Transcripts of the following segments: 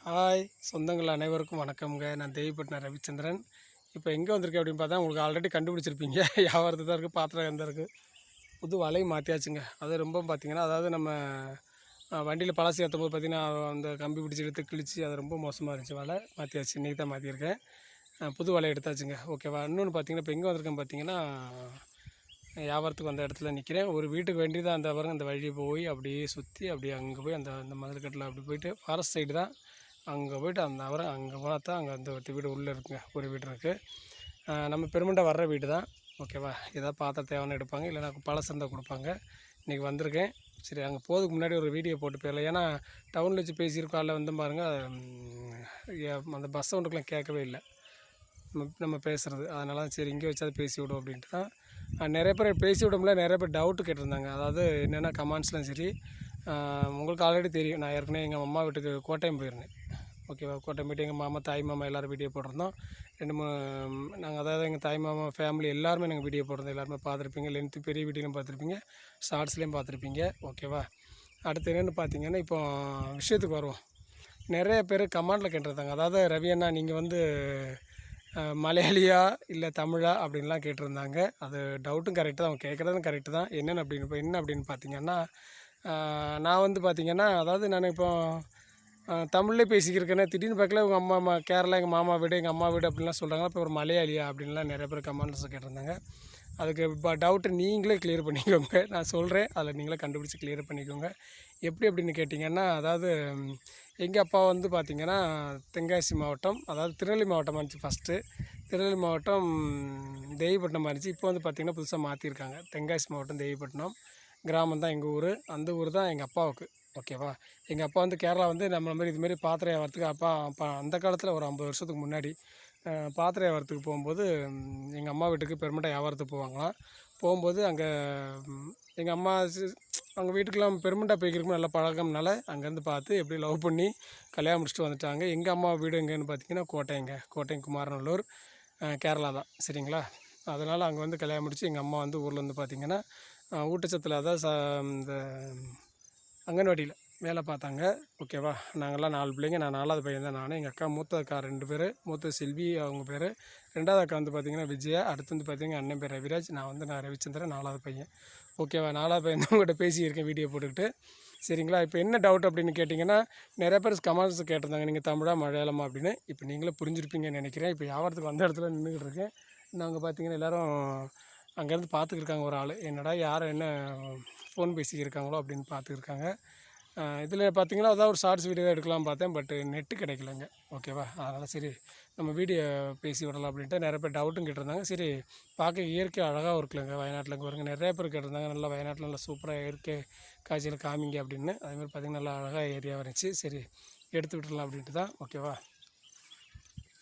Hi சொந்தங்கள் அனைவருக்கும் வணக்கம்ங்க. நான் தேவிப்பட்டினம் ரவிச்சந்திரன். இப்போ எங்கே வந்திருக்கேன் அப்படின்னு பார்த்தா உங்களுக்கு ஆல்ரெடி கண்டுபிடிச்சிருப்பீங்க. வியாபாரத்து தான் இருக்குது, பாத்திரம் தான் இருக்குது. புது வலையும் மாற்றியாச்சுங்க. அது ரொம்ப பார்த்திங்கன்னா, அதாவது நம்ம வண்டியில் பழசு ஏற்றும்போது பார்த்திங்கன்னா அந்த கம்பி பிடிச்சி இழுத்து கிழிச்சு அது ரொம்ப மோசமாக இருந்துச்சு. வலை மாற்றியாச்சு, இன்றைக்கி தான் மாற்றிருக்கேன். புது வலை எடுத்தாச்சுங்க. ஓகேவா. இன்னொன்று பார்த்திங்கன்னா, இப்போ எங்கே வந்திருக்கேன் பார்த்திங்கன்னா, வியாபாரத்துக்கு வந்த இடத்துல நிற்கிறேன். ஒரு வீட்டுக்கு வேண்டி தான் அந்த பாருங்க, அந்த வழியை போய் அப்படியே சுற்றி அப்படியே அங்கே போய் அந்த அந்த மதில்கட்டில் அப்படி போயிட்டு ஃபாரஸ்ட் சைடு தான். அங்கே போய்ட்டு அந்த அவரம் அங்கே பார்த்தா அங்கே அந்த ஒரு வீடு உள்ளே இருக்குங்க. ஒரு வீடு இருக்குது. நம்ம பெருமண்டாக வர்ற வீடு தான். ஓகேவா. ஏதாவது பாத்திரம் தேவைன்னு எடுப்பாங்க, இல்லைனா பழசு இருந்தால் கொடுப்பாங்க. இன்றைக்கி வந்திருக்கேன். சரி, அங்கே போகிறதுக்கு முன்னாடி ஒரு வீடியோ போட்டு போயிடலாம். ஏன்னா டவுனில் வச்சு பேசியிருக்கோம். அதில் வந்து பாருங்கள், அந்த பஸ் சவுண்டுக்கெலாம் கேட்கவே இல்லை நம்ம பேசுகிறது. அதனால சரி இங்கே வச்சாது பேசி விடும் அப்படின்ட்டு தான். நிறைய பேர் பேசி விடமுடில, நிறைய பேர் டவுட்டு கேட்டிருந்தாங்க. அதாவது என்னென்னா கமெண்ட்ஸ்லாம் சரி, உங்களுக்கு ஆல்ரெடி தெரியும். நான் ஏற்கனவே எங்கள் அம்மா வீட்டுக்கு கோட்டயம் போயிருந்தேன். ஓகேவா. கோட்டயம் போய்ட்டு எங்கள் மாமா தாய் மாமா எல்லோரும் வீடியோ போட்டிருந்தோம். 2 3 நாங்கள், அதாவது எங்கள் தாய் மாமா ஃபேமிலி எல்லாருமே நாங்கள் வீடியோ போட்டிருந்தோம். எல்லாருமே பார்த்துருப்பீங்க. லென்த்து பெரிய வீடியோலையும் பார்த்துருப்பீங்க, ஷார்ட்ஸ்லேயும் பார்த்துருப்பீங்க. ஓகேவா. அடுத்து என்னென்னு பார்த்தீங்கன்னா, இப்போ விஷயத்துக்கு வருவோம். நிறைய பேர் கமெண்டில் கேட்டிருந்தாங்க. அதாவது ரவி அண்ணா நீங்கள் வந்து மலையாளியா இல்லை தமிழா அப்படின்லாம் கேட்டிருந்தாங்க. அது டவுட்டும் கரெக்டு தான், அவங்க கேட்குறதும் கரெக்டு தான். என்னென்னு அப்படின்னு பார்த்தீங்கன்னா, நான் வந்து பார்த்திங்கன்னா, அதாவது நான் இப்போ தமிழ்லேயே பேசிக்கிருக்கேன்னா திடீர்னு பார்க்கல உங்கள் அம்மா கேரளா எங்கள் மாமா வீடு எங்கள் அம்மா வீடு அப்படின்லாம் சொல்கிறாங்க. இப்போ ஒரு மலையாளியா அப்படின்லாம் நிறைய பேர் கமெண்ட்ஸ் கேட்டிருந்தாங்க. அதுக்கு இப்போ டவுட்டு நீங்களே கிளியர் பண்ணிக்கோங்க. நான் சொல்கிறேன், அதில் நீங்களே கண்டுபிடிச்சி கிளியர் பண்ணிக்கோங்க. எப்படி அப்படின்னு கேட்டிங்கன்னா, அதாவது எங்கள் அப்பா வந்து பார்த்திங்கன்னா தென்காசி மாவட்டம், அதாவது திருநெல்வேலி மாவட்டமாக இருந்துச்சு ஃபஸ்ட்டு. திருநெல்வேலி மாவட்டம் தேவிப்பட்டினமாக இருந்துச்சு. இப்போ வந்து பார்த்திங்கன்னா புதுசாக மாற்றிருக்காங்க. தென்காசி மாவட்டம் தேவிப்பட்டினம் கிராமம் தான் எங்கள் ஊர். அந்த ஊர் தான் எங்கள் அப்பாவுக்கு. ஓகேவா. எங்கள் அப்பா வந்து கேரளா வந்து நம்மள மாதிரி இதுமாரி பாத்திரம் வியாபாரத்துக்கு அப்போ அந்த காலத்தில் ஒரு 50 வருஷத்துக்கு முன்னாடி பாத்திரம் வியாபாரத்துக்கு போகும்போது எங்கள் அம்மா வீட்டுக்கு பெருமண்டாக வியாபாரத்துக்கு போவாங்களாம். போகும்போது அங்கே எங்கள் அம்மா அவங்க வீட்டுக்கெலாம் பெருமண்டாக போய்க்கிறக்கும் நல்ல பழக்கம்னால அங்கேருந்து பார்த்து எப்படி லவ் பண்ணி கல்யாணம் முடிச்சுட்டு வந்துட்டாங்க. எங்கள் அம்மா வீடு எங்கேன்னு பார்த்தீங்கன்னா கோட்டையம் குமாரநல்லூர், கேரளா தான். சரிங்களா. அதனால் அங்கே வந்து கல்யாணம் முடித்து எங்கள் அம்மா வந்து ஊரில் வந்து பார்த்திங்கன்னா ஊட்டச்சத்தில், அதாவது இந்த அங்கன்வாடியில் வேலை பார்த்தாங்க. ஓகேவா. நாங்கள்லாம் 4 பிள்ளைங்க. நான் 4வது பையன் தான். நான், எங்கள் அக்கா, மூத்த அக்கா 2 பேர், மூத்த செல்வி அவங்க பேர், 2வது அக்கா வந்து பார்த்திங்கன்னா விஜயா, அடுத்து வந்து பார்த்திங்கன்னா அண்ணன் பேர் ரவிராஜ், நான் ரவிச்சந்திரன், 4வது பையன். ஓகேவா. 4வது பையன் தான் உங்கள்கிட்ட பேசியிருக்கேன் வீடியோ போட்டுக்கிட்டு. சரிங்களா. இப்போ என்ன டவுட் அப்படின்னு கேட்டிங்கன்னா, நிறைய பேர் கமெண்ட்ஸ் கேட்டிருந்தாங்க, நீங்கள் தமிழா மலையாளமா அப்படின்னு. இப்போ நீங்களே புரிஞ்சிருப்பீங்கன்னு நினைக்கிறேன். இப்போ வியாபாரத்துக்கு வந்த இடத்துல நின்றுக்கிட்டு இருக்கேன். நாங்கள் பார்த்திங்கன்னா எல்லோரும் அங்கேருந்து பார்த்துக்கிருக்காங்க. ஒரு ஆள் என்னடா யார் என்ன ஃபோன் பேசிக்கிருக்காங்களோ அப்படின்னு பார்த்துக்கிருக்காங்க. இதில் பார்த்திங்கன்னா அதான் ஒரு ஷார்ட்ஸ் வீடியோ தான் எடுக்கலாம் பார்த்தேன். பட்டு நெட்டு கிடைக்கலங்க. ஓகேவா. அதனால் சரி நம்ம வீடியோ பேசி விடலாம் அப்படின்ட்டு நிறைய பேர் டவுட்டும் கேட்டிருந்தாங்க. சரி, பார்க்க இயற்கை அழகாக இருக்குல்லங்க வயநாட்டில். இங்கே வருங்க நிறைய பேர் கேட்டிருந்தாங்க, நல்லா வயநாட்டில் நல்லா சூப்பராக இயற்கை காட்சியில் காமிங்க அப்படின்னு. அதுமாதிரி பார்த்திங்கன்னா நல்லா அழகாக ஏரியாவாக இருந்துச்சு. சரி எடுத்து விட்டுடலாம் அப்படின்ட்டு தான். ஓகேவா.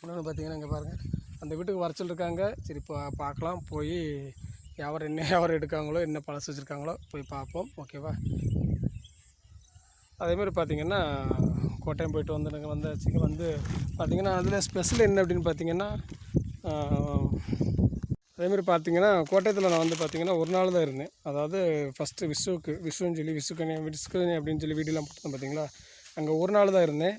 இன்னொன்று பார்த்திங்கன்னா இங்கே பாருங்கள், அந்த வீட்டுக்கு வர சொல்லியிருக்காங்க. சரி இப்போ பார்க்கலாம், போய் யாவர் எடுக்காங்களோ என்ன பழசு வச்சுருக்காங்களோ போய் பார்ப்போம். ஓகேவா. அதேமாதிரி பார்த்திங்கன்னா கோட்டையம் போய்ட்டு வந்தாச்சுங்க. வந்து பார்த்திங்கன்னா அதில் ஸ்பெஷல் என்ன அப்படின்னு பார்த்திங்கன்னா, அதேமாதிரி பார்த்திங்கன்னா கோட்டயத்தில் நான் வந்து பார்த்திங்கன்னா ஒரு நாள் தான் இருந்தேன். அதாவது ஃபஸ்ட்டு விஷுன்னு சொல்லி விசுக்கனி அப்படின்னு சொல்லி வீடியோலாம் போட்டேன் பார்த்திங்களா. அங்கே ஒரு நாள் தான் இருந்தேன்.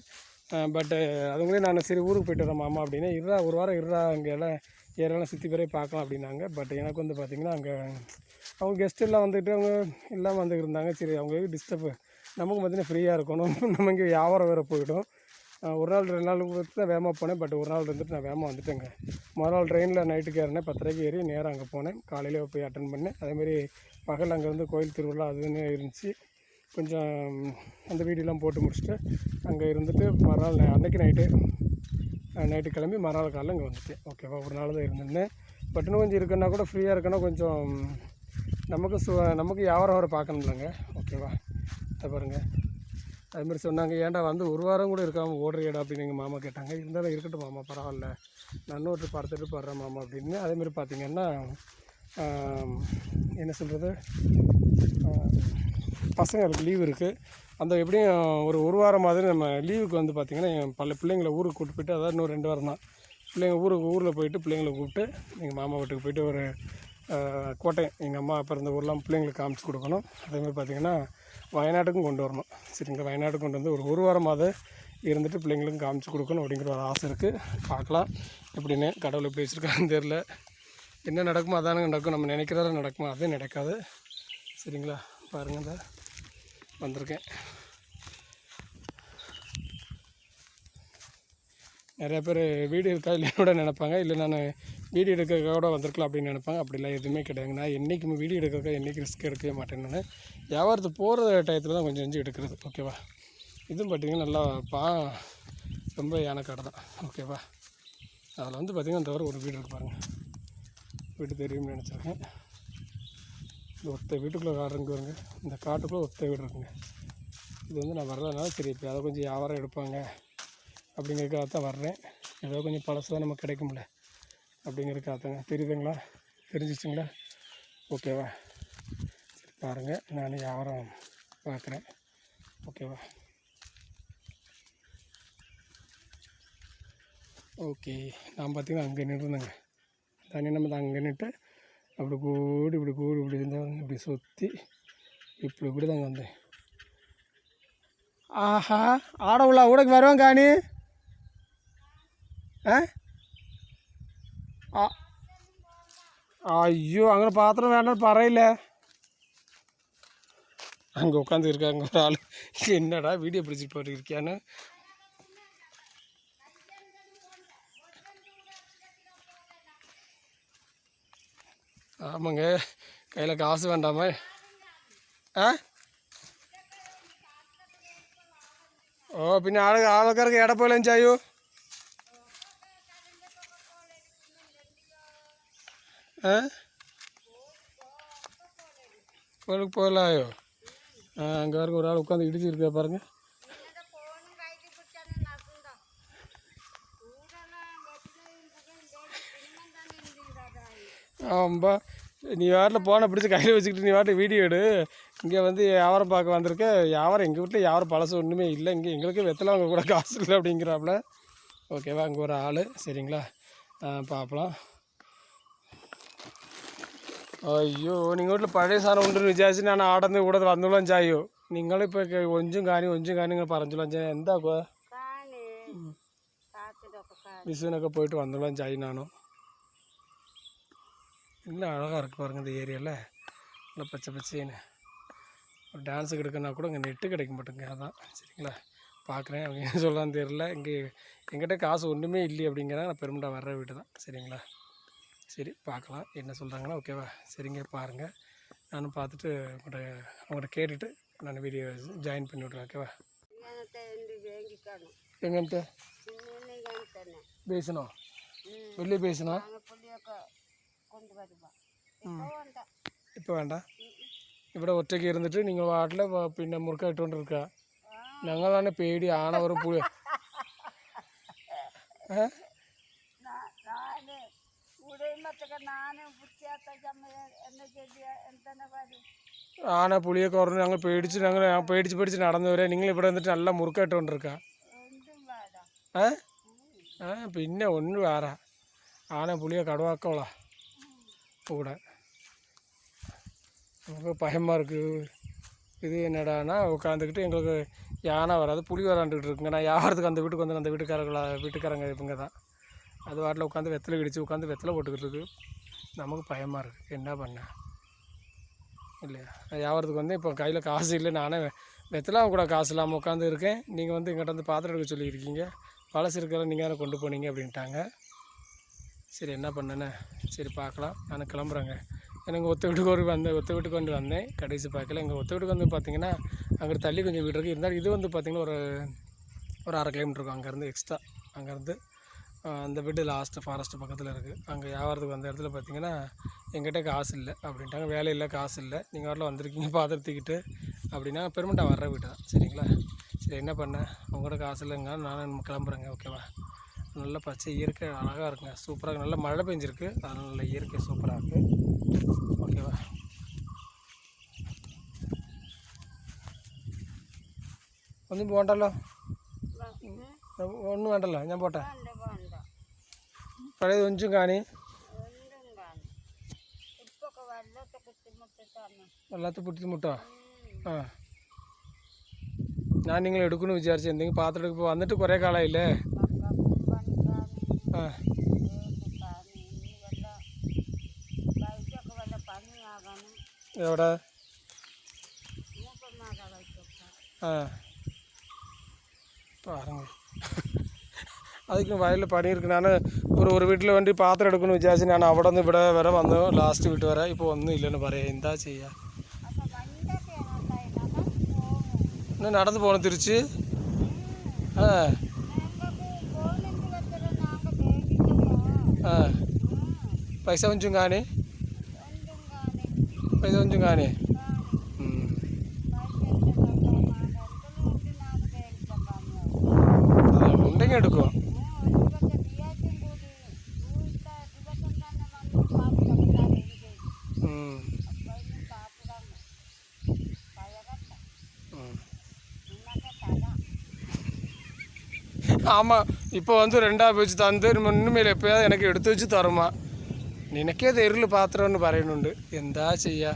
பட்டு அதுங்களே நான் சரி ஊருக்கு போய்ட்டு வரேன் மாமா அப்படின்னு, ஒரு வாரம் அங்கே எல்லாம் ஏரெல்லாம் சுற்றி பேரே பார்க்கலாம் அப்படின்னாங்க. பட் எனக்கு வந்து பார்த்திங்கன்னா அங்கே அவங்க கெஸ்ட் எல்லாம் வந்துட்டு அவங்க எல்லாம் வந்துருந்தாங்க. சரி அவங்களுக்கு டிஸ்டர்பு, நமக்கு பார்த்திங்கன்னா ஃப்ரீயாக இருக்கணும். நம்ம இங்கே வியாபாரம் வேறு போய்விடும். ஒரு நாள் 2 நாள் தான் வேகமாக போனேன். பட் ஒரு நாள் இருந்துட்டு நான் வேகமாக வந்துட்டேங்க. மறுநாள் நாள் ட்ரெயினில் நைட்டுக்கு ஏறினேன், 10:30க்கு ஏறி நேராக அங்கே போனேன். காலையிலே போய் அட்டன் பண்ணேன். அதேமாதிரி பகல் அங்கே வந்து கோயில் திருவிழா அதுன்னு இருந்துச்சு. கொஞ்சம் அந்த வீடியோலாம் போட்டு முடிச்சுட்டு அங்கே இருந்துட்டு மறுநாள் அன்றைக்கி நைட்டு கிளம்பி மறுநாள் காலையில் இங்கே வந்துட்டேன். ஓகேவா. ஒரு நாள் தான் இருந்திருந்தேன். பட் இன்னும் கொஞ்சம் இருக்குன்னா கூட ஃப்ரீயாக இருக்குன்னா கொஞ்சம் நமக்கு வியாபாரம் வர பார்க்கணும் இல்லைங்க. ஓகேவா. அதை பாருங்கள். அதுமாதிரி சொன்னாங்க, ஏன்டா வந்து ஒரு வாரம் கூட இருக்காமல் ஓடுறியடா அப்படின்னு எங்கள் மாமா கேட்டாங்க. இருந்தாலும் இருக்கட்டும் மாமா, பரவாயில்ல, நான் இன்னொரு பார்த்துட்டு போடுறேன் மாமா அப்படின்னு. அதேமாதிரி பார்த்திங்கன்னா என்ன சொல்கிறது, பசங்களுக்கு லீவு இருக்குது. அந்த எப்படியும் ஒரு வாரம் மாதிரி நம்ம லீவுக்கு வந்து பார்த்திங்கன்னா பல பிள்ளைங்களை ஊருக்கு கூப்பிட்டு போய்ட்டு, அதாவது இன்னும் 2 வாரம் தான் பிள்ளைங்க ஊரில் போயிட்டு பிள்ளைங்களை கூப்பிட்டு எங்கள் மாமா வீட்டுக்கு போய்ட்டு ஒரு கோட்டயம் எங்கள் அம்மா பிறந்த ஊர்லாம் பிள்ளைங்களுக்கு காமிச்சு கொடுக்கணும். அதேமாதிரி பார்த்திங்கன்னா வயநாட்டுக்கும் கொண்டு வரணும். சரிங்களா. வயநாட்டுக்கு கொண்டு வந்து ஒரு வாரமாவது இருந்துட்டு பிள்ளைங்களுக்கும் காமிச்சு கொடுக்கணும் அப்படிங்கிற ஒரு ஆசை இருக்குது. பார்க்கலாம் எப்படின்னு, கடவுள் எப்படி வச்சுருக்கான்னு தெரில. என்ன நடக்குமோ அதானுங்க நடக்கும், நம்ம நினைக்கிறத நடக்குமோ அதே நடக்காது. சரிங்களா, பாருங்கள் தான் வந்திருக்கேன். நிறையா பேர் வீடியோ இருக்கா இல்லையோட நினைப்பாங்க, இல்லை நான் வீடியோ எடுக்கிறதுக்காக வந்திருக்கலாம் அப்படின்னு நினைப்பாங்க. அப்படிலாம் எதுவுமே கிடையாதுங்க. நான் என்றைக்குமே வீடியோ எடுக்கிறதுக்காக என்றைக்கு ரிஸ்க் எடுக்கவே மாட்டேன். நான் வியாபாரத்துக்கு போகிற டயத்தில் தான் கொஞ்சம் கொஞ்சம் எடுக்கிறது. ஓகேவா, இதுவும் பார்த்திங்கன்னா நல்லா ரொம்ப யானைக்காடு தான். ஓகேவா, அதில் வந்து பார்த்திங்கன்னா தவிர ஒரு வீடு இருக்குது பாருங்கள், வீடு தெரியும்னு நினச்சிருக்கேன். இந்த ஒத்த வீட்டுக்குள்ளே காடுங்க வருங்க, இந்த காட்டுக்குள்ளே ஒத்த வீடு இருக்குங்க. இது வந்து நான் வர்றதுனால சரி இப்போ அதை கொஞ்சம் வியாபாரம் எடுப்பாங்க அப்படிங்கிறதுக்காக தான் வர்றேன். ஏதோ கொஞ்சம் பழசு தான் நமக்கு கிடைக்கும்ல அப்படிங்கிறதுக்காக தாங்க. தெரியுதுங்களா, தெரிஞ்சிச்சுங்களா? ஓகேவா, சரி பாருங்கள், நான் வியாபாரம் பார்க்குறேன். ஓகேவா, ஓகே. நான் பார்த்திங்கன்னா அங்கே நின்றுருந்தேங்க, தண்ணி நம்ம தான் அங்கே நின்று அப்படி கூடி இப்படி இருந்தாங்க, இப்படி சுற்றி இப்படி தாங்க வந்தேன். ஆஹா, ஆடவுள்ளா ஊடக்கு வருவாங்க காணி. ஐயோ, அங்கே பாத்திரம் வேண்டாம் பறையில அங்கே உட்காந்து இருக்காங்க ஒரு ஆள். என்னடா வீடியோ பிடிச்சிட்டு போட்டு இருக்கியான்னு. ஆமாங்க, கையில் காசு வேண்டாமா? ஓ, പിന്നെ ആൾക്കാർക്ക് എവിടെ പോയാലും ചായോ? கோயிலுக்கு போகலாயோ? அங்கே வரைக்கும் ஒரு ஆள் உட்காந்து இடிச்சிருக்கா பாருங்க. ஆம்பா, நீ வாட்டில் போனை பிடிச்சி கையில் வச்சுக்கிட்டு நீ வாட்டில் வீடியோ எடு. இங்கே வந்து வியாபாரம் பார்க்க வந்திருக்க. வியாபாரம் எங்கள் வீட்டில் வியாபாரம் பழசு ஒன்றுமே இல்லை. இங்கே எங்களுக்கு வெத்தலை அவங்க கூட காசு இல்லை அப்படிங்கிறாப்புல. ஓகேவா, அங்கே ஒரு ஆள். சரிங்களா, பார்க்கலாம். അയ്യോ, നിങ്ങൾ വീട്ടിൽ പഴയ സാധനം ഉണ്ടെന്ന് വിചാരിച്ച് ഞാൻ ആടന്ന് ഇവിടെ വന്നോളാം ചായോ. നിങ്ങളിപ്പോൾ ഒഞ്ചും കാനും നിങ്ങൾ പറഞ്ഞോളാം ചായ. എന്താക്കുക വിഷുവിനൊക്കെ പോയിട്ട് വന്നോളാം ചായനാണോ? നല്ല அழகாக இருக்குது பாருங்கள் இந்த ஏரியாவில், நல்லா பச்சை பச்சைன்னு. ஒரு டான்ஸுக்கு எடுக்கணுன்னா கூட இங்கே நெட்டு கிடைக்க மாட்டேங்க. அதான் சரிங்களா, பார்க்குறேன். அவங்க என்ன சொல்லலான்னு தெரியல. எங்கிட்ட காசு ஒன்றுமே இல்லை அப்படிங்கிறாங்க. நான் பெருமண்டா வர்ற வீட்டு தான். சரிங்களா, சரி பார்க்கலாம் என்ன சொல்கிறாங்களா. ஓகேவா, சரிங்க பாருங்கள். நானும் பார்த்துட்டு அவங்கள்ட்ட கேட்டுட்டு நான் வீடியோ ஜாயின் பண்ணி விட்றேன். ஓகேவா, எங்கன்ட்டு பேசணோ வெளியே பேசணும். இப்போ வேண்டாம், ഇവിടെ ഒറ്റയ്ക്ക് ഇരുന്നിട്ട് നിങ്ങൾ വാട്ടിൽ പിന്നെ മുറുക്ക ഇട്ടുകൊണ്ടിരിക്കുക. ഞങ്ങളാണ് പേടി, ആണവരും പുളി ആന പുളിയൊക്കെ പറഞ്ഞ് ഞങ്ങൾ പേടിച്ച് നടന്നു വരെ. നിങ്ങൾ ഇവിടെ വന്നിട്ട് നല്ല മുറുക്ക ഇട്ടുകൊണ്ടിരിക്കുക. പിന്നെ ഒന്നും വേറെ ആന പുളിയെ കടുവാക്കോളാം கூட. நமக்கு பயமாக இருக்குது. இது என்னடானா உட்காந்துக்கிட்டு எங்களுக்கு யானை வராது புளி வராண்டுக்கிட்டு இருக்குங்க. நான் யாருக்கு அந்த வீட்டுக்கு வந்து அந்த வீட்டுக்காரங்க இவங்க தான் அது வாட்டில் உட்காந்து வெத்தலை இடித்து உட்காந்து வெத்தலை போட்டுக்கிட்டு இருக்கு. நமக்கு பயமாக இருக்குது, என்ன பண்ண இல்லையா. வியாபாரத்துக்கு வந்து இப்போ கையில் காசு இல்லை. நானே வெத்தலாம் கூட காசு இல்லாமல் உட்காந்து இருக்கேன். நீங்கள் வந்து எங்கிட்ட வந்து பாத்திரம் எடுக்க சொல்லியிருக்கீங்க. பழசு இருக்கிறத நீங்கள் தானே கொண்டு போனீங்க அப்படின்ட்டாங்க. சரி என்ன பண்ணேன்னு, சரி பார்க்கலாம். நான் கிளம்புறேங்க. எனக்கு ஒத்த வீட்டுக்கு வந்து வந்தேன். கடைசி பார்க்கல. எங்கள் ஒத்த வீட்டுக்கு வந்து பார்த்திங்கன்னா அங்கே தள்ளி கொஞ்சம் வீடு இருக்குது. இருந்தாலும் இது வந்து பார்த்திங்கன்னா ஒரு 1/2 கிலோமீட்டர் இருக்கும் அங்கேருந்து எக்ஸ்ட்ரா. அங்கேருந்து அந்த வீடு லாஸ்ட்டு ஃபாரஸ்ட்டு பக்கத்தில் இருக்குது. அங்கே வியாபாரத்துக்கு வந்த இடத்துல பார்த்திங்கன்னா எங்கிட்ட காசு இல்லை அப்படின்ட்டாங்க. வேலை இல்லை, காசு இல்லை, நீங்கள் வரல வந்திருக்கீங்க பாத்திரத்துக்கிட்டு அப்படின்னா பெருமண்டா வர்ற வீட்டு தான். சரிங்களா, சரி என்ன பண்ணேன், உங்கள்கிட்ட காசு இல்லைங்க, நானும் கிளம்புறேங்க. ஓகேவா, நல்ல பச்சை இயற்கை அழகாக இருக்குங்க, சூப்பராக நல்ல மழை பெஞ்சிருக்கு. அதனால் நல்ல இயற்கை சூப்பராக இருக்குது. ஓகேவா, ഒന്നും പോകണ്ടല്ലോ, ഒന്നും വേണ്ടല്ലോ, ഞാൻ പോട്ടെ. പഴയത് ഒഞ്ചും കാണി വല്ലാത്ത ബുദ്ധിമുട്ടോ. ആ நான் நீங்களும் எடுக்கணும்னு விசாரிச்சு இருந்தீங்க பாத்திரம் இப்போ வந்துட்டு குறைய காலம் இல்லை. ஆ எவ்வளோ? ஆ பாருங்க அதுக்கு வயலில் பண்ணியிருக்கு. நான் ஒரு வீட்டில் வண்டி பாத்திரம் எடுக்கணும்னு விசாரிச்சு நான் അവിടെ നിന്ന് ഇവിടെ വരെ വന്നു ലാസ്റ്റ് വീട്ട് വരെ ഇപ്പോൾ ഒന്നും ഇല്ലെന്ന് പറയാം. എന്താ ചെയ്യുക? இன்னும் நடந்து போகணும் திருச்சி. ஆ ఆ పైసా కొంచెం కానీ పైసా కొంచెం కానీ ഉണ്ടെങ്കിൽ എടുക്കും. ஆமாம் இப்போ வந்து 2ஆக வச்சு தந்து ഇന്നുമേൽ എപ്പോഴാണ് എനിക്ക് എടുത്തു വെച്ച് തരുമ നിനക്കേ തെരുവിൽ പാത്രമെന്ന് പറയുന്നുണ്ട്. എന്താ ചെയ്യുക?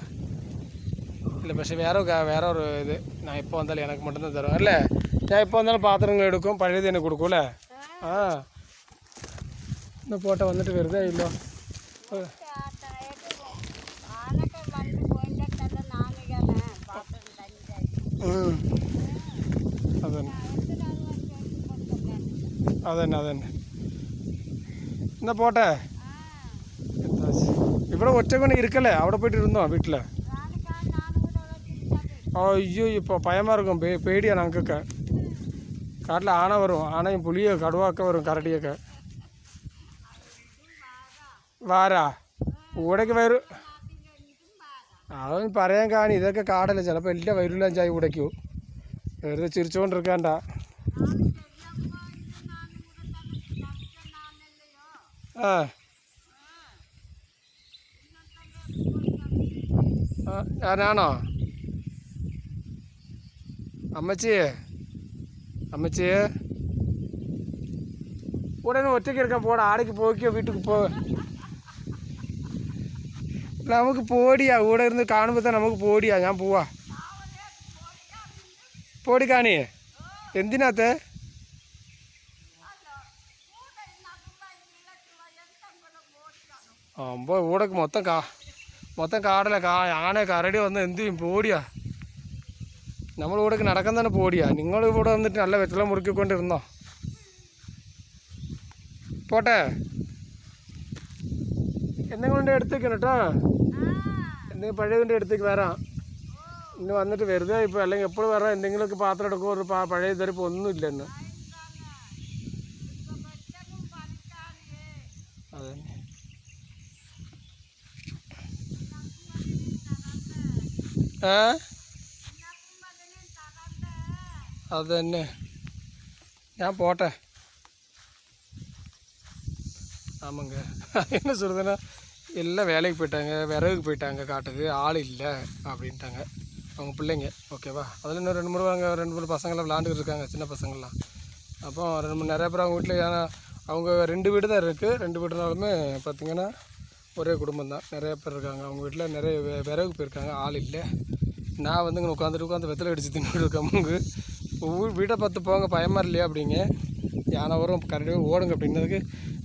ഇല്ല പക്ഷേ വേറെ ഒരു ഇത് ഞാൻ ഇപ്പോൾ വന്നാലും എനിക്ക് மட்டும்தான் തരും അല്ലേ? ഞാൻ ഇപ്പോൾ വന്നാലും പാത്രങ്ങൾ എടുക്കും, പഴയത് തന്നെ കൊടുക്കും അല്ലേ? ആ ഇന്ന് പോട്ടെ വന്നിട്ട് വെറുതെ ഇല്ലോ. അതന്നെ അതന്നെ എന്നാ പോട്ടെ. ഇവിടെ ഒറ്റക്കൊണ്ട് ഇരിക്കല്ലേ? അവിടെ പോയിട്ട് ഇരുന്നോ വീട്ടിൽ? അയ്യോ ഇപ്പോൾ பயமாக இருக்கும், പേടിയാണ് ഞങ്ങൾക്കൊക്കെ. കാട്ടിൽ ആന വരും, ആനയും പുലിയോ കടുവൊക്കെ വരും, കരടിയൊക്കെ. വാരാ ഇവിടേക്ക് വരും അതൊന്നും പറയാൻ കാണി. ഇതൊക്കെ കാടല്ലേ, ചിലപ്പോൾ എല്ലാം വരില്ല ചായ ഇവിടേക്കു. വെറുതെ ചിരിച്ചുകൊണ്ടിരിക്കാണ്ട. ഞാനാണോ? അമ്മച്ചിയെ ഉടനെ ഒറ്റയ്ക്ക് എടുക്കാൻ പോടാ. ആടേക്ക് പോയിക്കോ, വീട്ടിൽ പോ. നമുക്ക് പോടിയാ, ഇവിടെ ഇരുന്ന് കാണുമ്പോൾ തന്നെ നമുക്ക് പോടിയാ. ഞാൻ പോവാ. പോടിക്കാണി എന്തിനകത്ത്? അമ്പോ ഇവിടെ മൊത്തം കാടല്ല. ആന കരടി വന്ന് എന്ത് ചെയ്യും? പോടിയാ. നമ്മളിവിടെ നടക്കാൻ തന്നെ പോടിയാ. നിങ്ങളിവിടെ വന്നിട്ട് നല്ല വെറ്റളം മുറുക്കിക്കൊണ്ടിരുന്നോ? പോട്ടെ. എന്തെങ്കിലും കൊണ്ട് എടുത്തേക്കണം കേട്ടോ. എന്തെങ്കിലും പഴയ കൊണ്ട് എടുത്തേക്ക് വരാം. ഇന്ന് വന്നിട്ട് വെറുതെ ഇപ്പോൾ അല്ലെങ്കിൽ എപ്പോഴും വരാം. എന്തെങ്കിലുമൊക്കെ പാത്രം എടുക്കുമോ? ഒരു പഴയ തരപ്പോൾ ഒന്നുമില്ല ഇന്ന്. അതന്നെ അതന്നെ ഞാൻ போட்டே. ஆமாங்க என்ன சொல்கிறதுன்னா எல்லாம் வேலைக்கு போயிட்டாங்க, விறகுக்கு போயிட்டாங்க, காட்டுக்கு ஆள் இல்லை அப்படின்ட்டாங்க அவங்க பிள்ளைங்க. ஓகேவா? அதில் இன்னும் 2 3 பசங்களாம் விளாண்டுக்கிட்டு இருக்காங்க, சின்ன பசங்கள்லாம். அப்போ நிறைய பேர் அவங்க வீட்டில், ஏன்னா அவங்க 2 வீடு தான் இருக்குது. 2 வீடுனாலுமே பார்த்திங்கன்னா ஒரே குடும்பம் தான். நிறைய பேர் இருக்காங்க அவங்க வீட்டில். நிறைய விறகு போயிருக்காங்க, ஆள் இல்லை. நான் வந்து இங்கே உட்காந்து வெத்தலை அடித்து தின்னுட்டு இருக்கவங்க வீட்டை பார்த்து போங்க, பயமாக இல்லையா அப்படிங்க. யானை வரும், கரடியாக ஓடுங்க அப்படின்னதுக்கு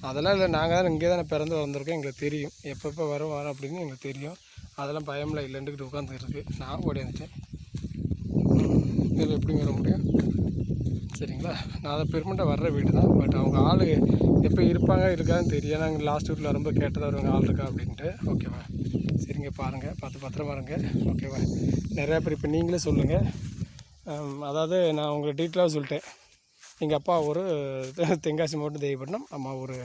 அதெல்லாம் இல்லை, நாங்கள் தான் இங்கே தான் பிறந்து வளர்ந்துருக்கோம், எங்களுக்கு தெரியும் எப்பப்போ வரும் அப்படின்னு எங்களுக்கு தெரியும். அதெல்லாம் பயமில்லை இல்லைன்ட்டுக்கிட்டு உட்காந்துருக்கு. நான் ஓடியாந்துட்டேன். இதில் எப்படிங்க வர முடியும்? சரிங்களா? நான் அதை பெர்மனெண்ட்டாக வர்ற வீடு தான். பட் அவங்க ஆள் எப்போ இருக்காதுன்னு தெரியும். நாங்கள் லாஸ்ட் வீட்டில் ரொம்ப கேட்டதாக வருவாங்க ஆள் இருக்கா அப்படின்ட்டு. ஓகேவா? சரிங்க, பாருங்கள், பார்த்து பத்திரமா இருங்க. ஓகேவா? நிறையா பேர் இப்போ நீங்களே சொல்லுங்கள். அதாவது நான் உங்களுக்கு டீட்டெயிலாக சொல்லிட்டேன். எங்கள் அப்பா ஒரு தென்காசி மாவட்டம் தேவிப்பட்டினம், அம்மா ஒரு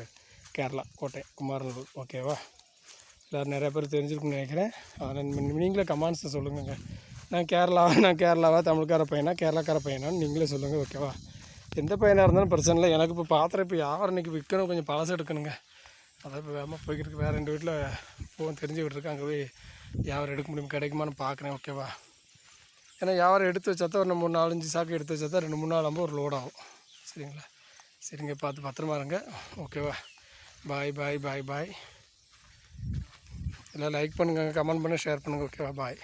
கேரளா கோட்டை குமாரனூர். ஓகேவா? எல்லோரும் நிறையா பேர் தெரிஞ்சிருக்குன்னு நினைக்கிறேன். அதனால் நீங்களே கமெண்ட்ஸில் சொல்லுங்க. நான் கேரளாவா தமிழ்கார பையனா கேரளாக்கார பையனான்னு நீங்களே சொல்லுங்கள். ஓகேவா? எந்த பையனாக இருந்தாலும் பிரச்சனை இல்லை. எனக்கு இப்போ பாத்திரம் இப்போ யாரும் இன்றைக்கி விற்கணும், கொஞ்சம் பழசு எடுக்கணுங்க. அதான் இப்போ வேகமாக போய்கிட்டு வேறு 2 வீட்டில் போகும் தெரிஞ்சு விட்டுருக்கு. அங்கே போய் யாரும் எடுக்க முடியும் கிடைக்குமான்னு பார்க்குறேன். ஓகேவா? ஏன்னா யாரும் எடுத்து வச்சா தான் ஒரு 3 4 5 சாக்கு எடுத்து வச்சா தான் 2 3 நாள் ஆகும்போது ஒரு லோட் ஆகும். சரிங்களா? சரிங்க, பார்த்து பத்திரமா இருங்க. ஓகேவா? பாய் பாய் பாய் பாய். எல்லாம் லைக் பண்ணுங்கள், கமெண்ட் பண்ணுங்கள், ஷேர் பண்ணுங்கள். ஓகேவா? பாய்.